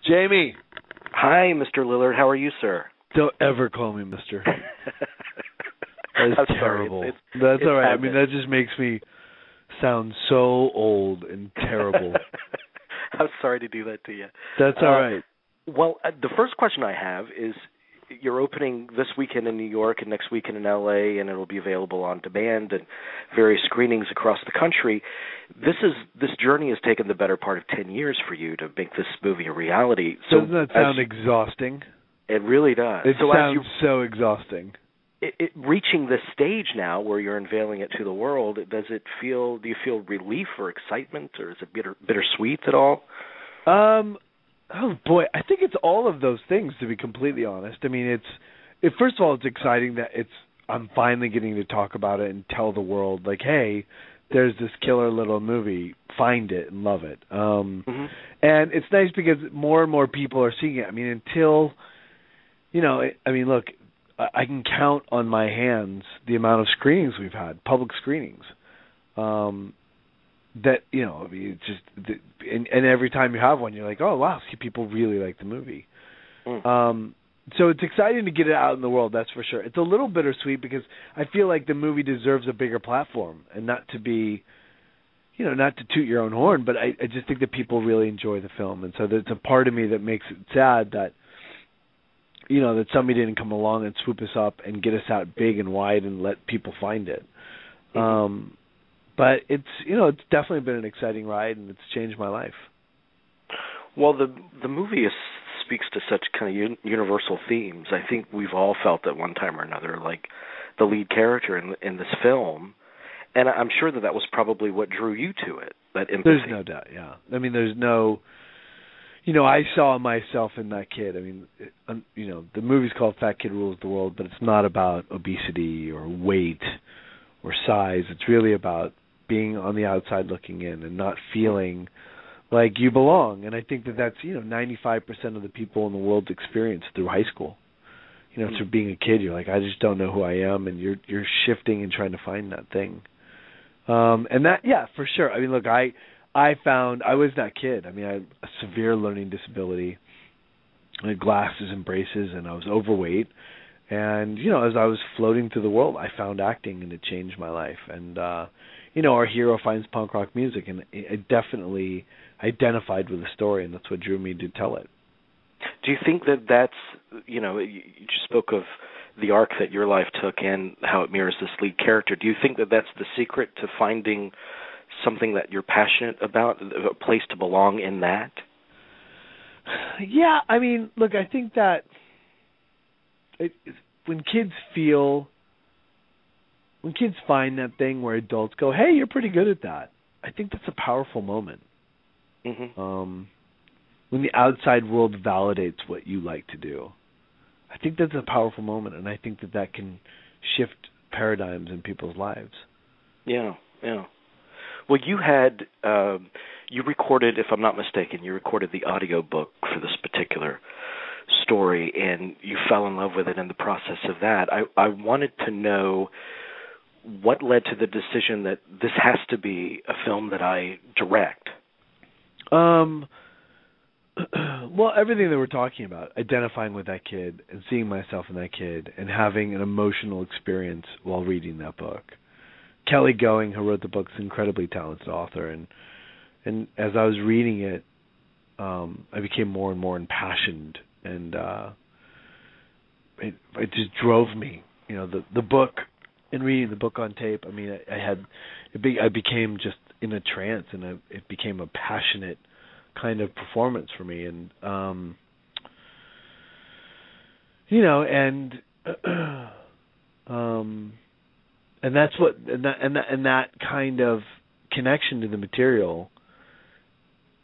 Jamie. Hi, Mr. Lillard. How are you, sir? Don't ever call me Mr. That's I'm terrible. Sorry. That's all right. Habit. I mean, that just makes me sound so old and terrible. I'm sorry to do that to you. That's all right. Well, the first question I have is, you're opening this weekend in New York and next weekend in L.A., and it'll be available on demand and various screenings across the country. This journey has taken the better part of 10 years for you to make this movie a reality. So doesn't that sound exhausting? It really does. It sounds so exhausting. Reaching this stage now where you're unveiling it to the world, do you feel relief or excitement, or is it bittersweet at all? Oh boy, I think it's all of those things, to be completely honest. I mean, first of all, it's exciting that I'm finally getting to talk about it and tell the world, like, hey, there's this killer little movie, find it and love it. And it's nice because more and more people are seeing it. I mean, until, look, I can count on my hands the amount of screenings we've had, public screenings. It's just, and every time you have one, you're like, oh wow, see, people really like the movie. So it's exciting to get it out in the world, that's for sure. It's a little bittersweet because I feel like the movie deserves a bigger platform, and not to be, not to toot your own horn, but I just think that people really enjoy the film, and so there's a part of me that makes it sad that, that somebody didn't come along and swoop us up and get us out big and wide and let people find it. But it's definitely been an exciting ride, and it's changed my life. Well, the movie speaks to such kind of universal themes. I think we've all felt at one time or another, like the lead character in this film, and I'm sure that was probably what drew you to it. That empathy. There's no doubt. Yeah, I mean, there's no. I saw myself in that kid. I mean, the movie's called Fat Kid Rules the World, but it's not about obesity or weight or size. It's really about being on the outside looking in and not feeling like you belong. And I think that's 95% of the people in the world's experience through high school. Through being a kid, you're like, I just don't know who I am, and you're shifting and trying to find that thing. And that, yeah, for sure. I mean, look, I found I was that kid. I mean, I had a severe learning disability. I had glasses and braces, and I was overweight. And as I was floating through the world, I found acting, and it changed my life. And our hero finds punk rock music, and I definitely identified with the story, and that's what drew me to tell it. Do you think that's, you just spoke of the arc that your life took and how it mirrors this lead character. Do you think that that's the secret to finding something that you're passionate about, a place to belong in that? Yeah, I mean, look, I think that when kids find that thing where adults go, hey, you're pretty good at that, I think that's a powerful moment. When the outside world validates what you like to do, I think that's a powerful moment, and I think that can shift paradigms in people's lives. Yeah. Well, you recorded, if I'm not mistaken, the audio book for this particular story, and you fell in love with it in the process of that. I wanted to know what led to the decision that this has to be a film that I direct. Well, everything that we're talking about, identifying with that kid and seeing myself in that kid and having an emotional experience while reading that book. Kelly Going, who wrote the book, is an incredibly talented author, and as I was reading it, I became more and more impassioned, and it just drove me. The book, and reading the book on tape, I mean, I became just in a trance, and it became a passionate kind of performance for me, and and that's what, and that kind of connection to the material,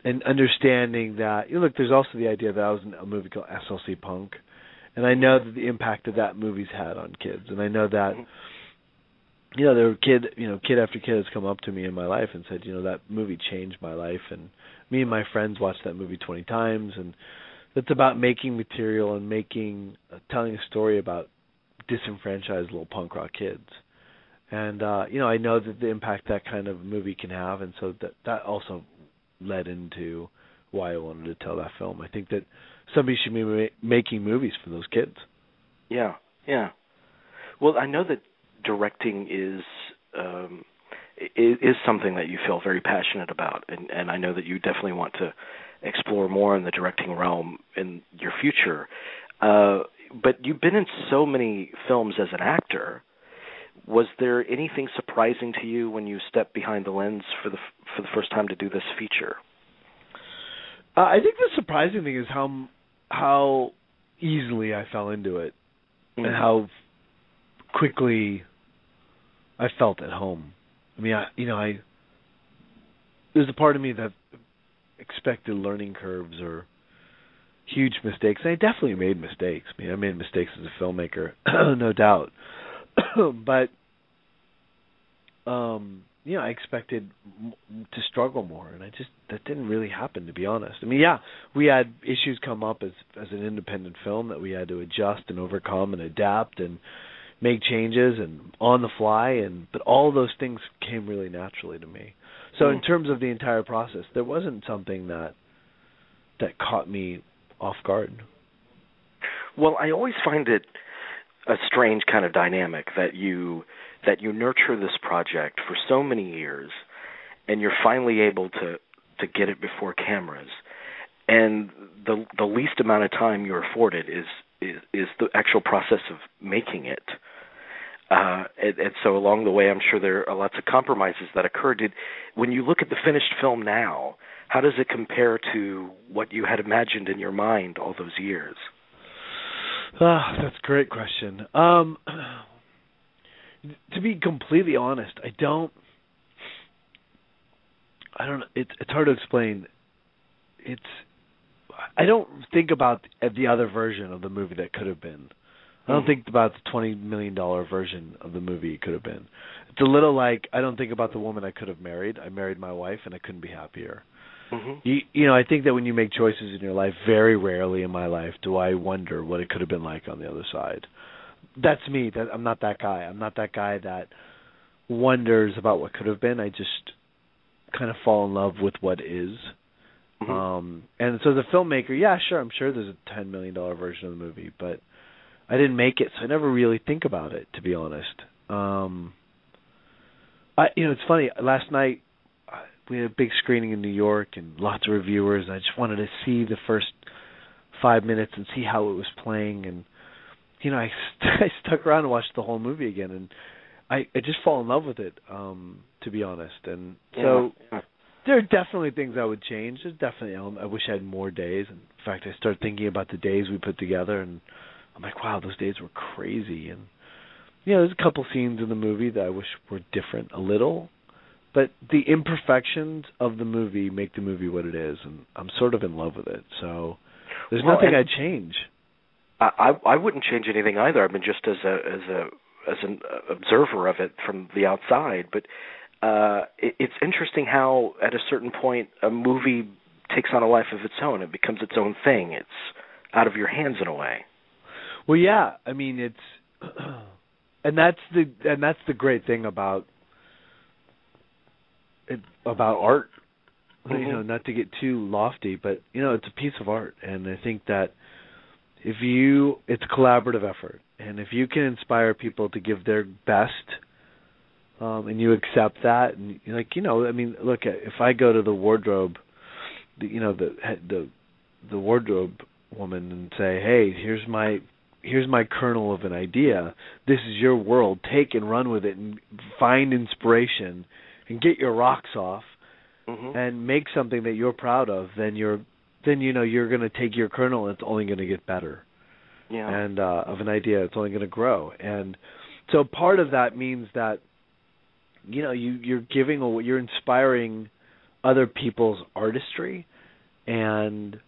and understanding that, look, there's also the idea that I was in a movie called SLC Punk, and I know that the impact that movie's had on kids, and I know that there were kid after kid has come up to me in my life and said, that movie changed my life, and me and my friends watched that movie 20 times, and it's about making material and telling a story about disenfranchised little punk rock kids. And I know that the impact that kind of movie can have, and so that also led into why I wanted to tell that film. I think that somebody should be making movies for those kids. Yeah, yeah. Well, I know that directing is something that you feel very passionate about, and I know that you definitely want to explore more in the directing realm in your future. But you've been in so many films as an actor. Was there anything surprising to you when you stepped behind the lens for the first time to do this feature? I think the surprising thing is how easily I fell into it, and how quickly I felt at home. I mean, there's a part of me that expected learning curves or huge mistakes. And I definitely made mistakes. I mean, I made mistakes as a filmmaker, no doubt. But, I expected to struggle more, and that didn't really happen, to be honest. I mean, yeah, we had issues come up as an independent film that we had to adjust and overcome and adapt and make changes and on the fly, but all those things came really naturally to me. So in terms of the entire process, there wasn't something that caught me off guard. Well, I always find it a strange kind of dynamic that you nurture this project for so many years, and you're finally able to get it before cameras, and the least amount of time you're afforded is the actual process of making it. And so along the way, I'm sure there are lots of compromises that occurred. When you look at the finished film now, how does it compare to what you had imagined in your mind all those years? That's a great question. To be completely honest, I don't. It's hard to explain. I don't think about the other version of the movie that could have been. I don't think about the $20 million version of the movie it could have been. It's a little like I don't think about the woman I could have married. I married my wife, and I couldn't be happier. I think that when you make choices in your life, very rarely in my life do I wonder what it could have been like on the other side. That's me. I'm not that guy. I'm not that guy that wonders about what could have been. I just kind of fall in love with what is. And so as a filmmaker, yeah, sure, I'm sure there's a $10 million version of the movie, but I didn't make it, so I never really think about it, to be honest. It's funny. Last night we had a big screening in New York and lots of reviewers. And I just wanted to see the first 5 minutes and see how it was playing. And I stuck around and watched the whole movie again, and I just fall in love with it, to be honest. And so there are definitely things I would change. There's definitely I wish I had more days. In fact, I started thinking about the days we put together, and I'm like, wow, those days were crazy. And there's a couple scenes in the movie that I wish were different a little, but the imperfections of the movie make the movie what it is, and I'm sort of in love with it. So there's nothing I'd change. I wouldn't change anything either. I mean, just as an observer of it from the outside. But it's interesting how at a certain point a movie takes on a life of its own. It becomes its own thing. It's out of your hands in a way. Well, yeah. I mean, it's and that's the great thing about art. Not to get too lofty, but it's a piece of art, and I think that it's a collaborative effort, and if you can inspire people to give their best, and you accept that, and look, if I go to the wardrobe, the wardrobe woman and say, hey, here's my kernel of an idea. This is your world. Take and run with it, and find inspiration, and get your rocks off, and make something that you're proud of. Then you're going to take your kernel, and it's only going to get better. Yeah. And of an idea, it's only going to grow. And so part of that means that you're inspiring other people's artistry, and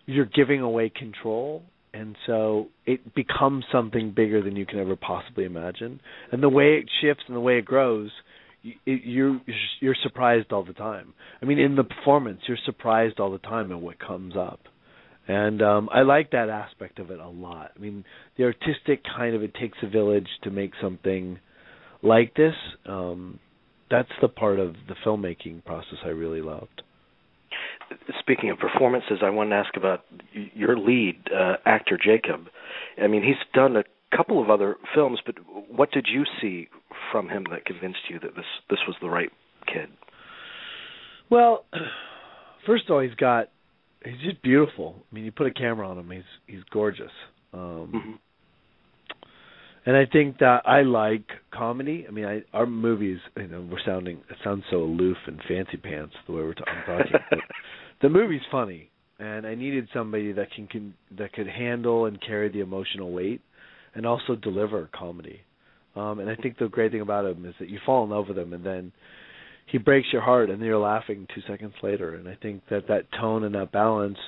you're giving away control. And so it becomes something bigger than you can ever possibly imagine. And the way it shifts and the way it grows, you're surprised all the time. I mean, in the performance, you're surprised all the time at what comes up. And I like that aspect of it a lot. I mean, the artistic kind of, it takes a village to make something like this. That's the part of the filmmaking process I really loved. Speaking of performances, I wanted to ask about your lead actor, Jacob. I mean, he's done a couple of other films, but what did you see from him that convinced you that this was the right kid? Well, first of all, he's just beautiful. I mean, you put a camera on him, he's gorgeous. And I think that I like comedy. I mean, our movies, it sounds so aloof and fancy pants the way I'm talking. But the movie's funny, and I needed somebody that that could handle and carry the emotional weight, and also deliver comedy. And I think the great thing about him is that you fall in love with him, and then he breaks your heart, and then you're laughing 2 seconds later. And I think that tone and that balance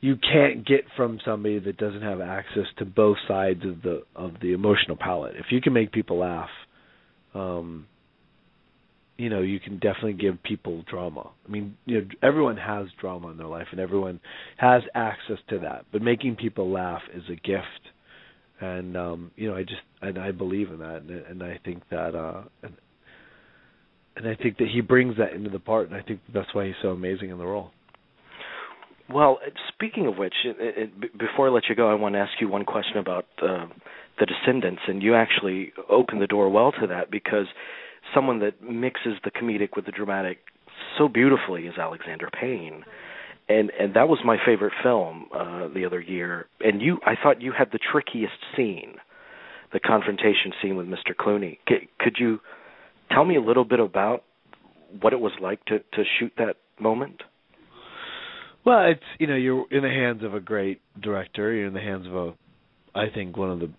you can't get from somebody that doesn't have access to both sides of the emotional palette. If you can make people laugh, you can definitely give people drama. I mean, everyone has drama in their life, and everyone has access to that. But making people laugh is a gift, and I believe in that, and I think that and I think that he brings that into the part, and I think that's why he's so amazing in the role. Well, speaking of which, before I let you go, I want to ask you one question about the Descendants, and you actually opened the door well to that, because someone that mixes the comedic with the dramatic so beautifully is Alexander Payne, and that was my favorite film the other year. And I thought you had the trickiest scene, the confrontation scene with Mr. Clooney. Could you tell me a little bit about what it was like to shoot that moment? Well, it's you're in the hands of a great director. You're in the hands of I think one of the,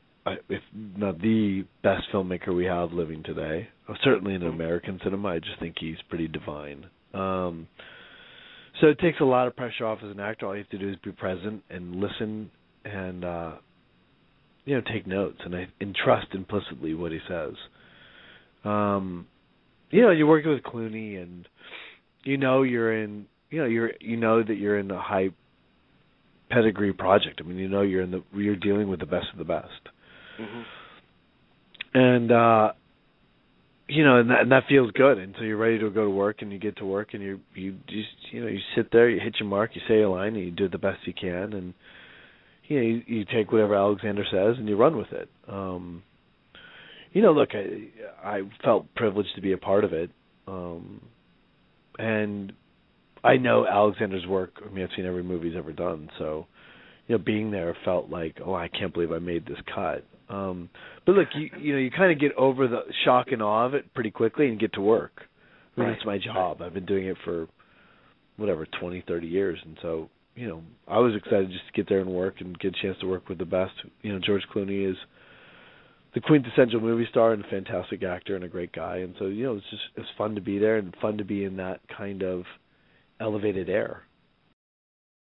if not the best filmmaker we have living today. Certainly in American cinema, I just think he's pretty divine. So it takes a lot of pressure off as an actor. All you have to do is be present and listen, and take notes and trust implicitly what he says. You're working with Clooney, and you're in. You know that you're in a high pedigree project. I mean, you're dealing with the best of the best, and and that feels good. And so you're ready to go to work, and you get to work, and you just you sit there, you hit your mark, you say a line, and you do it the best you can, and you take whatever Alexander says and you run with it. Look, I felt privileged to be a part of it, and I know Alexander's work. I mean, I've seen every movie he's ever done, so being there felt like, oh, I can't believe I made this cut. But look, you kind of get over the shock and awe of it pretty quickly and get to work. I mean, That's my job. I've been doing it for 20, 30 years, and so I was excited just to get there and work and get a chance to work with the best. George Clooney is the quintessential movie star and a fantastic actor and a great guy, and so it's fun to be there and fun to be in that kind of elevated air.